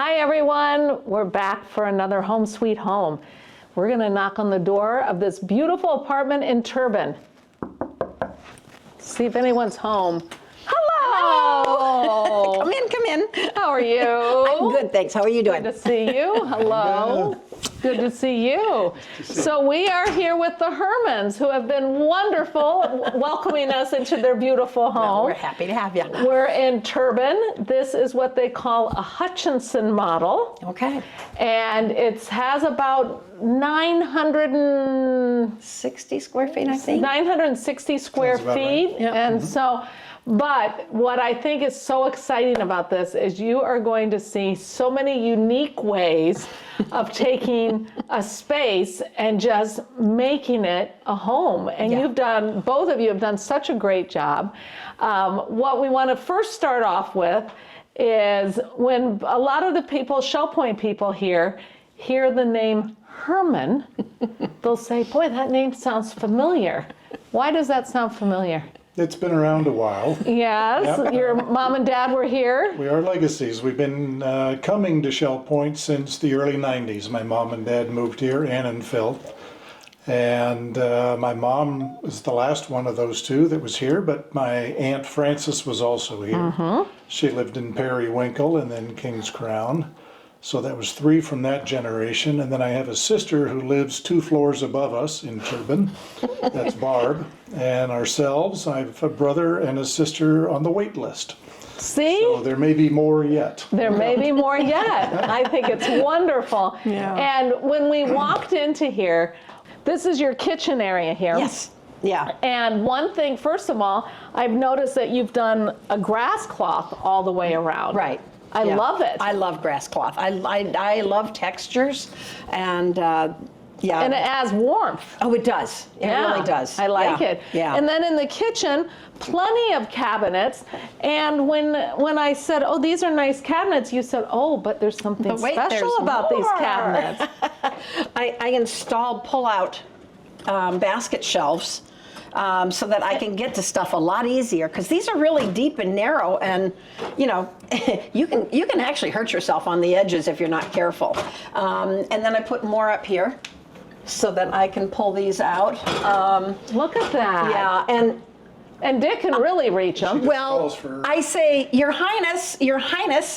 Hi everyone, we're back for another Home Sweet Home. We're going to knock on the door of this beautiful apartment in Turbin. See if anyone's home. Hello! Come in. How are you? I'm good, thanks. How are you doing? Good to see you. Hello. Good to see you. So we are here with the Hermans, who have been wonderful welcoming us into their beautiful home. Well, we're happy to have you. We're in Turbin. This is what they call a Hutchinson model. Okay. And it has about 60 square feet, I think. 960 square Sounds about feet. right. Yep. And so, but what I think is so exciting about this is you are going to see so many unique ways of taking a space and just making it a home. And Yeah. you've done, both of you have done such a great job. What we want to first start off with is when a lot of the people, Shell Point people here, hear the name Hermann, they'll say, boy, that name sounds familiar. Why does that sound familiar? It's been around a while. Yes, Yep. your mom and dad were here. We are legacies. We've been coming to Shell Point since the early 90s. My mom and dad moved here, Ann and Phil. And my mom was the last one of those two that was here, but my Aunt Frances was also here. Mm-hmm. She lived in Periwinkle and then King's Crown. So that was three from that generation. And then I have a sister who lives 2 floors above us in Turbin. That's Barb. And ourselves, I have a brother and a sister on the wait list. See? So there may be more yet. There may be more yet. I think it's wonderful. Yeah. And when we walked into here, this is your kitchen area here. Yes. Yeah. And one thing, first of all, I've noticed that you've done a grass cloth all the way around. Right. I Yeah. love it. I love grass cloth. I love textures, and yeah. And it adds warmth. Oh, it does. It really does. I like it. Yeah. And then in the kitchen, plenty of cabinets. And when I said, oh, these are nice cabinets, you said, oh, but there's something But wait, special there's about these more. cabinets. I installed pull-out basket shelves so that I can get to stuff a lot easier, because these are really deep and narrow, and you know, you can actually hurt yourself on the edges if you're not careful. And then I put more up here so that I can pull these out. Look at that. Yeah, And Dick can really reach them. well, calls for- I say, Your Highness,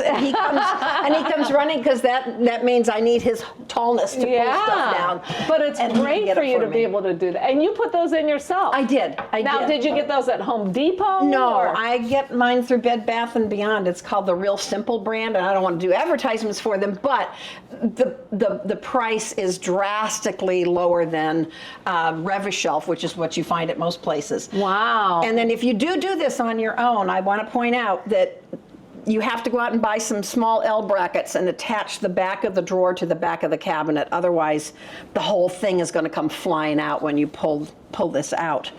and he comes running, because that means I need his tallness to pull stuff down. But it's And he can great get for it you for to me. be able to do that. And you put those in yourself. I did. Now, did you get those at Home Depot? No, or- I get mine through Bed Bath & Beyond. It's called the Real Simple brand, and I don't want to do advertisements for them, but the price is drastically lower than Revishelf, which is what you find at most places. Wow. And then if you do this on your own, I want to point out that you have to go out and buy some small L brackets and attach the back of the drawer to the back of the cabinet. Otherwise, the whole thing is going to come flying out when you pull this out.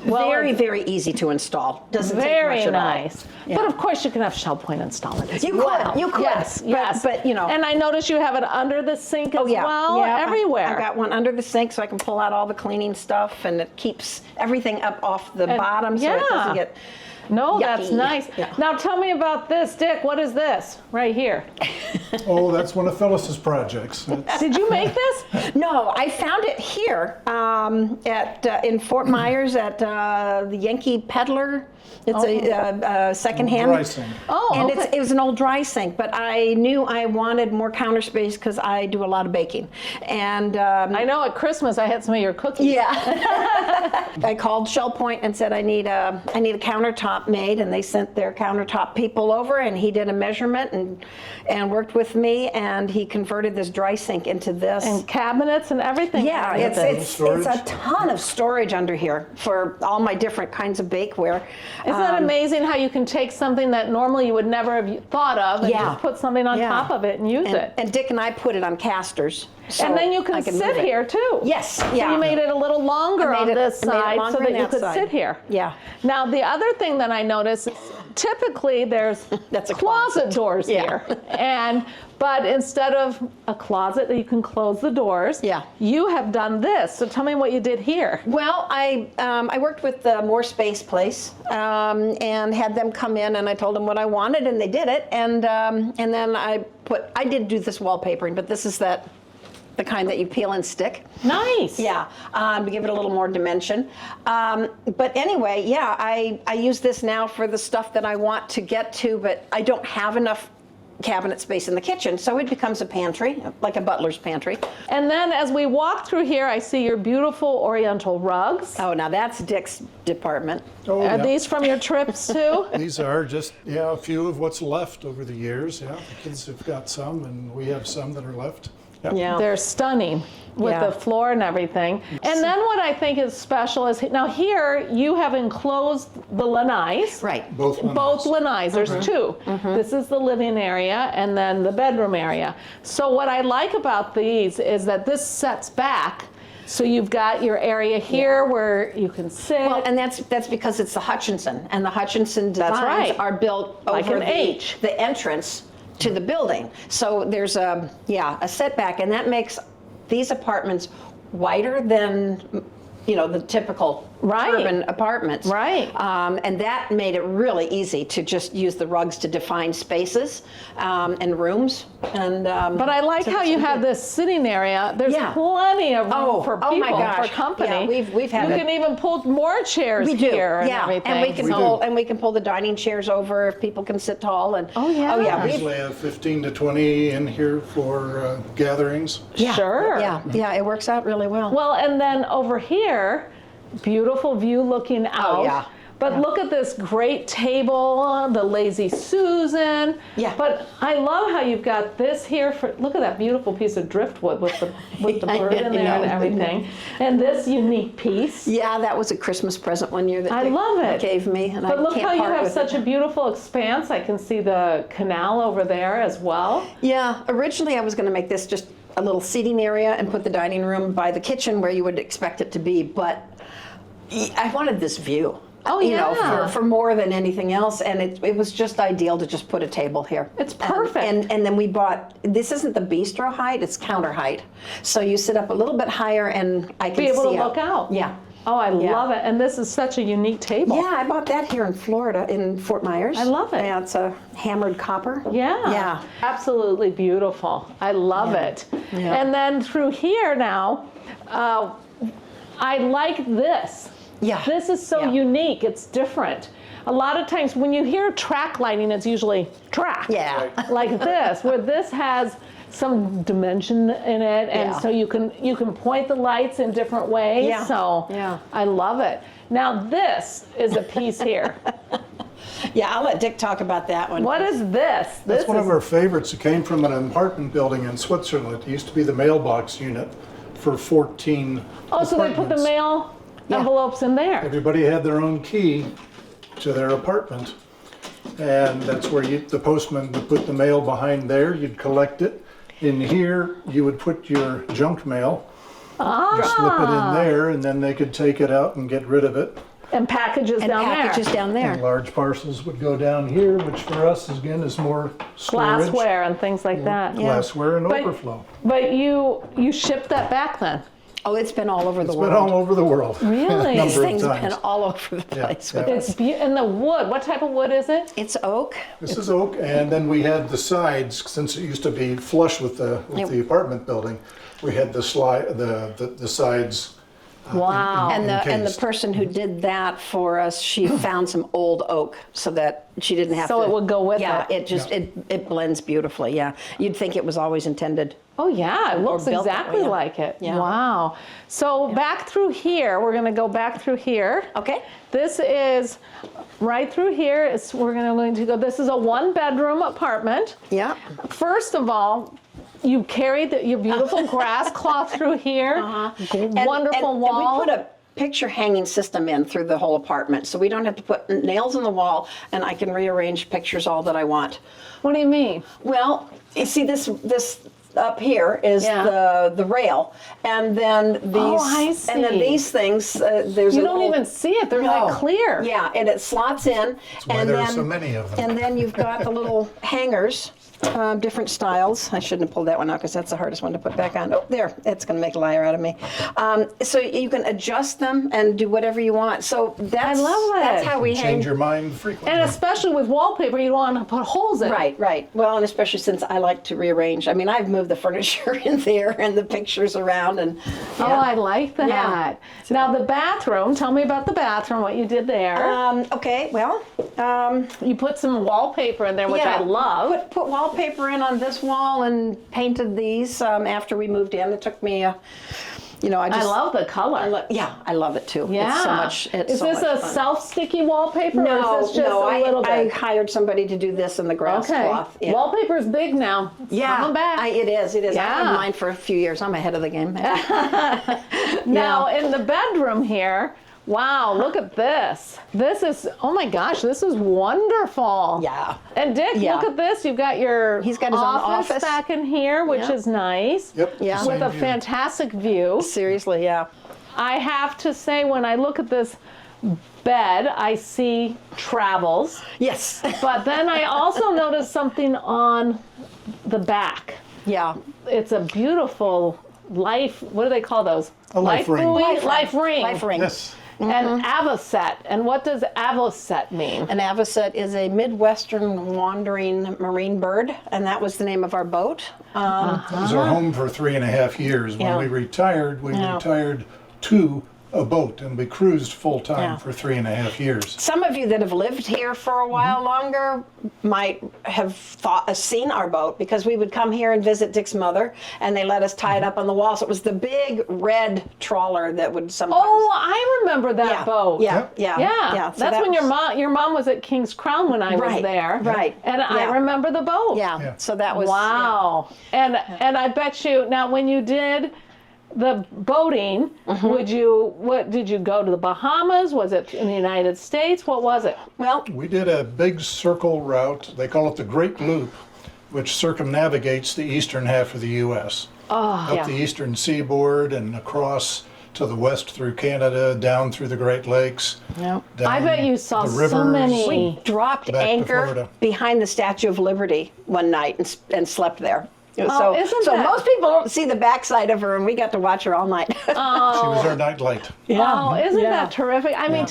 Well, Very easy to install. Doesn't Very take much nice. at all. Yeah. But of course, you can have Shell Point install it as You well. could. Yes, But- yes. but, you know. And I notice you have it under the sink as well, everywhere. I got one under the sink so I can pull out all the cleaning stuff, and it keeps everything up off the bottom so it doesn't get No, that's yucky. nice. Yeah. Now tell me about this, Dick. What is this right here? Oh, that's one of Phyllis's projects. Did you make this? No, I found it here in Fort Myers at the Yankee Peddler. It's a secondhand. Dry sink. Oh, And okay. it was an old dry sink, but I knew I wanted more counter space because I do a lot of baking. And I know at Christmas I had some of your cookies. yeah, I called Shell Point and said I need a countertop made, and they sent their countertop people over, and he did a measurement and worked with me, and he converted this dry sink into this. And cabinets and everything. Yeah, with it's it. a ton of storage under here for all my different kinds of bakeware. Isn't that amazing how you can take something that normally you would never have thought of and Yeah. just put something on Yeah. top of it and use it? And Dick and I put it on casters. So And then you I can move sit it. here too. Yes, So yeah. you made it a little longer I on made it- this I made it side longer so that on you that could side. sit here. Yeah. Now the other thing that I noticed is typically there's That's a closet closet. doors Yeah. here. But instead of a closet that you can close the doors, Yeah. you have done this. So tell me what you did here. Well, I worked with the More Space place and had them come in, and I told them what I wanted, and they did it. And then I did do this wallpapering, but this is the kind that you peel and stick. Nice. Yeah, to give it a little more dimension. But anyway, yeah, I use this now for the stuff that I want to get to, but I don't have enough cabinet space in the kitchen, so it becomes a pantry, like a butler's pantry. And then as we walk through here, I see your beautiful oriental rugs. Oh, now that's Dick's department. Oh, Are yeah. these from your trips too? These are just, a few of what's left over the years. Yeah, the kids have got some, and we have some that are left. Yeah. They're stunning with Yeah. the floor and everything. And then what I think is special is, now here you have enclosed the lanais. Right. Both lanais. Both lanais, there's two. This is the living area and then the bedroom area. So what I like about these is that this sets back. So you've got your area here where you can sit. Well, and that's because it's the Hutchinson, and the Hutchinson That's designs right. are built Like over an H. the entrance to the building. So there's a setback, and that makes these apartments wider than the typical Right. urban apartments. Right. And that made it really easy to just use the rugs to define spaces and rooms. And but I like how you have this sitting area. There's Yeah. plenty of room Oh, for oh my people, gosh. for company. Yeah, we've had You it. can even pull more chairs we do, here and yeah, everything. and we can We pull do. and we can pull the dining chairs over if people can sit tall. And Oh, yeah. we've Usually have 15 to 20 in here for gatherings. yeah, Sure. yeah, it works out really well. Well, and then over here, beautiful view looking out. Oh, yeah. But Yeah. look at this great table, the Lazy Susan. Yeah. But I love how you've got this here for, look at that beautiful piece of driftwood with the I bird in there and know. everything. And this unique piece. Yeah, that was a Christmas present one year that I they love it. gave me, and But I look can't how you part have with such it. a beautiful expanse. I can see the canal over there as well. Yeah, originally I was going to make this just a little seating area and put the dining room by the kitchen where you would expect it to be, but I wanted this view. Oh, you yeah. know, for more than anything else, and it was just ideal to just put a table here. It's perfect. And then we bought, this isn't the bistro height, it's counter height. So you sit up a little bit higher and I can Be able see to look out. Yeah. Oh, I Yeah. love it. And this is such a unique table. Yeah, I bought that here in Florida, in Fort Myers. I love it. Yeah, it's a hammered copper. Yeah. Yeah. Absolutely beautiful. I love Yeah. it. Yeah. And then through here now, I like this. Yeah. This is so Yeah. unique. It's different. A lot of times when you hear track lighting, it's usually track. Yeah. Like this, where this has some dimension in it, and Yeah. so you can point the lights in different ways. Yeah. So Yeah. I love it. Now this is a piece here. Yeah, I'll let Dick talk about that one. What is this? That's This one is of our favorites. It came from an apartment building in Switzerland. It used to be the mailbox unit for 14 Oh, so they put the apartments. mail Yeah. envelopes in there. Everybody had their own key to their apartment. And that's where the postman would put the mail behind there. You'd collect it. In here, you would put your junk mail, slip it in there, and then they could take it out and get rid of it. And packages and down packages there. down there. And large parcels would go down here, which for us, again, is more storage. Glassware and things like that. Glassware and But- overflow. But you shipped that back then? Oh, it's been all over the It's world. been all over the world. Really? A These number of things have been times. all over the Yeah, place. yeah. It's and the wood. What type of wood is it? It's oak. This is oak, and then we had the sides, since it used to be flush with the apartment building, we had the sides. Wow. And the encased. person who did that for us, she found some old oak so that she didn't have to. So it would go with yeah, it. it just it blends beautifully. Yeah, you'd think it was always intended. Oh yeah, it looks built that way, exactly yeah. like it. Yeah. Wow. So back through here, we're going to go back through here. Okay. This is right through here. We're going to go. This is a 1-bedroom apartment. Yeah. First of all, you carried your beautiful grass cloth through here. Wonderful and wall. we put a picture hanging system in through the whole apartment, so we don't have to put nails in the wall, and I can rearrange pictures all that I want. What do you mean? Well, you see this up here is the rail, and then these I see. and then these things. There's You a don't little- even see it. They're No. like clear. Yeah, and it slots in, why and there then are so many of them. and then you've got the little hangers. Different styles. I shouldn't have pulled that one out because that's the hardest one to put back on. Oh, there. It's going to make a liar out of me. So you can adjust them and do whatever you want. So that's, love that. that's how we hang. Change your mind frequently. And especially with wallpaper, you don't want to put holes in it. Right, right. Well, and especially since I like to rearrange. I mean, I've moved the furniture in there and the pictures around, and Oh, I like that. Yeah. Now the bathroom. Tell me about the bathroom. What you did there? okay. Well, you put some wallpaper in there, which I love. Put wallpaper in on this wall and painted these after we moved in. It took me, I I love the color. I love it too. Yeah. It's so much. It's Is so this much a fun. self-sticky wallpaper, No, or is this just no. a little I bit? hired somebody to do this in the grass Okay. cloth. Yeah. Wallpaper's big now. It's coming back. It is. It is. I Yeah. had mine for a few years. I'm ahead of the game. Now in the bedroom here, wow, look at this. This is, oh my gosh, this is wonderful. Yeah. And Dick, Yeah. look at this. You've got your He's got his own office. back in here, which Yep. is nice. Yep. Yeah. the With same a view. fantastic view. Seriously, yeah. I have to say, when I look at this bed, I see travels. Yes. But then I also noticed something on the back. Yeah. It's a beautiful life, what do they call those? A life ring. buoy? Life ring. Life ring. Life ring. Yes. And avocet. And what does avocet mean? An avocet is a Midwestern wandering marine bird, and that was the name of our boat. That was our home for 3.5 years. When Yeah. we retired, we Yeah. retired to a boat, and we cruised full time Yeah. for 3.5 years. Some of you that have lived here for a while longer might have seen our boat, because we would come here and visit Dick's mother, and they let us tie it up on the wall. So it was the big red trawler that would sometimes. Oh, I remember that yeah, boat. Yeah, Yep. yeah, Yeah, So that's that when was- your mom was at King's Crown when I was Right, there. right, And I yeah. remember the boat. Yeah. Yeah. So that was Wow. And I bet you now when you did the boating, what did you go to the Bahamas? Was it in the United States? What was it? Well, We did a big circle route. They call it the Great Loop, which circumnavigates the eastern half of the U.S. Up yeah. the eastern seaboard and across to the west through Canada, down through the Great Lakes. yeah. Down I bet you saw the so rivers. many. We dropped Back to anchor Florida. behind the Statue of Liberty one night and slept there. Oh, isn't so that- most people don't see the backside of her, and we got to watch her all night. She was our nightlight. Oh, isn't Yeah. that terrific? I mean,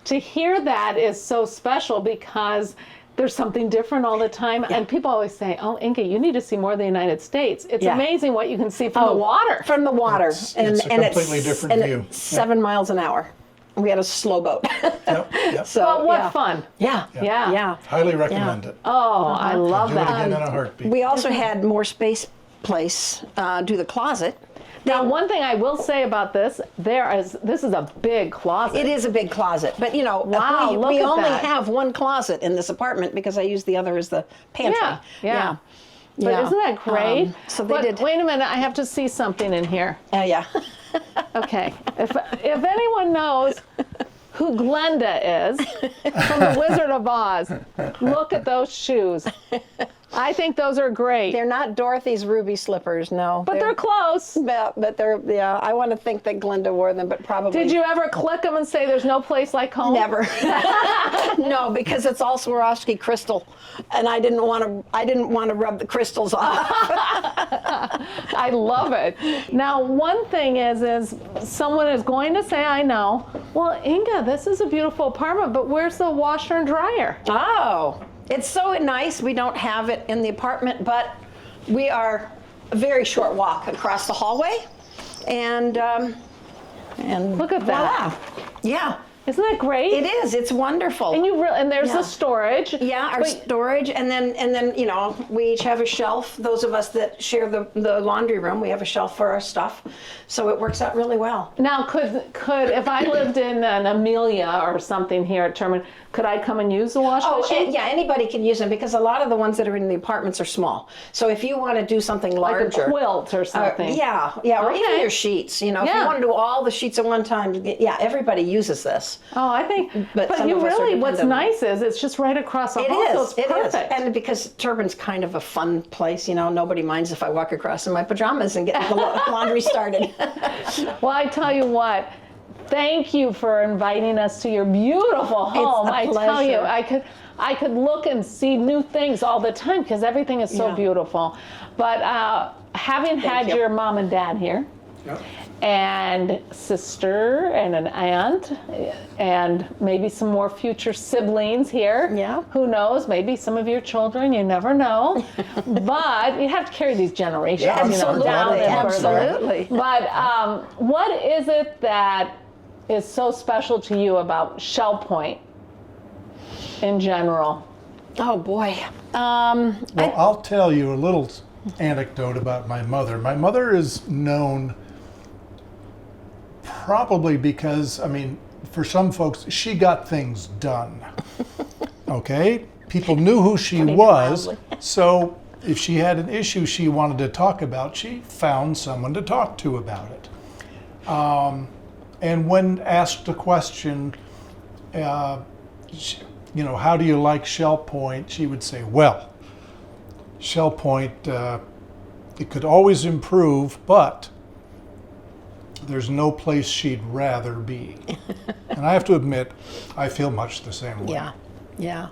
to hear that is so special because there's something different all the time. And people always say, oh, Inga, you need to see more of the United States. It's Yeah. amazing what you can see from the water. From the water. It's a completely different and view. It's 7 miles an hour. We had a slow boat. Yep, yep. So But what yeah. fun. Yeah. Yeah. Yeah. Highly recommend it. Oh, I love Do it that. again in a heartbeat. We also had more space place, do the closet. Now, one thing I will say about this, this is a big closet. It is a big closet, but Wow, look we at only that. have one closet in this apartment because I use the other as the pantry. Yeah. But Yeah. isn't that great? So they But did. wait a minute, I have to see something in here. Yeah. Okay. If anyone knows who Glenda is from The Wizard of Oz, look at those shoes. I think those are great. They're not Dorothy's ruby slippers, no. But they're close. But they're, yeah, I want to think that Glenda wore them, but probably. Did you ever click them and say there's no place like home? Never. No, because it's all Swarovski crystal, and I didn't want to rub the crystals off. I love it. Now, one thing is someone is going to say, I know, well, Inga, this is a beautiful apartment, but where's the washer and dryer? Oh, it's so nice. We don't have it in the apartment, but we are a very short walk across the hallway, and Look at that. voila. Yeah, Isn't that great? it is. It's wonderful. And there's Yeah. the storage. Yeah, our But- storage, and then we each have a shelf. Those of us that share the laundry room, we have a shelf for our stuff, so it works out really well. Now, could if I lived in an Amelia or something here at Terman, could I come and use the washing machine? Yeah, anybody can use them because a lot of the ones that are in the apartments are small. So if you want to do something Like larger, a quilt or something. yeah, or even Okay. your sheets. If Yeah. you want to do all the sheets at one time, yeah, everybody uses this. Oh, I think, but some you of us are really, what's dependent. nice is it's just right across the It hall, so is, it's it is. perfect. And because Turbin's kind of a fun place, you know, nobody minds if I walk across in my pajamas and get the laundry started. Well, I tell you what, thank you for inviting us to your beautiful home. a I tell you, pleasure. I could look and see new things all the time because everything is so Yeah. beautiful. But having had you. your mom and dad here, Yep. and sister and an aunt and maybe some more future siblings here. Yeah. Who knows? Maybe some of your children, you never know. But you have to carry these generations, Yeah, you know, absolutely, down and further. absolutely. But what is it that is so special to you about Shell Point in general? Oh boy. Well, I'll tell you a little anecdote about my mother. My mother is known probably because, I mean, for some folks, she got things done. Okay? People knew who she was, loudly. so if she had an issue she wanted to talk about, she found someone to talk to about it. And when asked a question, you know, how do you like Shell Point? She would say, well, Shell Point, it could always improve, but there's no place she'd rather be. And I have to admit, I feel much the same way. Yeah, yeah.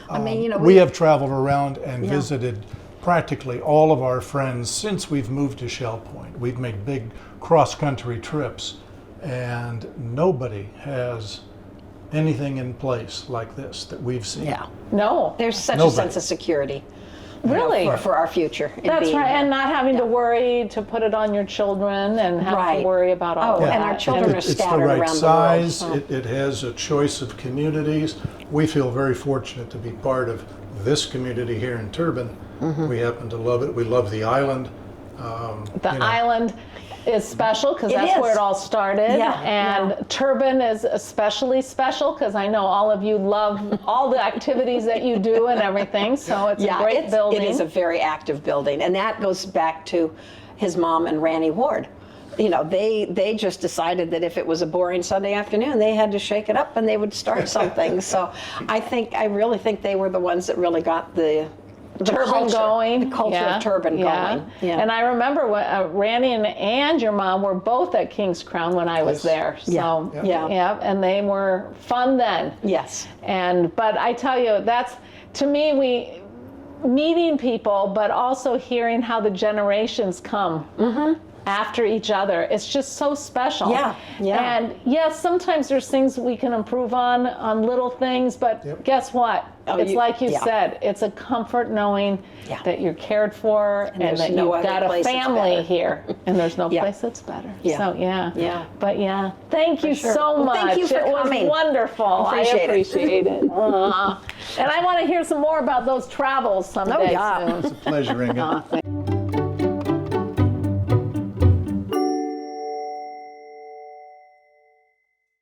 I mean, you know, We have traveled around and Yeah. visited practically all of our friends since we've moved to Shell Point. We've made big cross-country trips, and nobody has anything in place like this that we've seen. yeah. No. There's such Nobody. a sense of security. you know, Really? for our future. in That's being right, here. and not having to worry to put it on your children and have Right. to worry about all Oh, of and that. our children are It's the scattered right around size. the world. It has a choice of communities. We feel very fortunate to be part of this community here in Turbin. Mm-hmm. We happen to love it. We love the island. The you know, island is special because It that's where is. it all started. Yeah, And yeah. Turbin is especially special because I know all of you love all the activities that you do and everything. So it's a great building. It is a very active building, and that goes back to his mom and Randy Ward. You know, they just decided that if it was a boring Sunday afternoon, they had to shake it up and they would start something. So I really think they were the ones that really got the Turbin culture, going. the culture Yeah, of Turbin yeah. going. Yeah. And I remember when Randy and your mom were both at King's Crown when I was Yes. there. So Yeah. yeah, and they were fun then. Yes. But I tell you, that's to me we meeting people, but also hearing how the generations come after each other. It's just so special. Yeah, yeah. And yes, sometimes there's things we can improve on little things, but Yep. guess what? Oh, It's like you yeah. said, it's a comfort knowing Yeah. that you're cared for and there's that no you've other got a place that's family better. here, and there's no Yeah. place that's better. Yeah. So yeah. Yeah. But yeah, thank you sure. so Well, much. thank you for it coming. was wonderful. Appreciate I it. appreciate it. And I want to hear some more about those travels someday yeah. soon. It's a pleasure, Inga.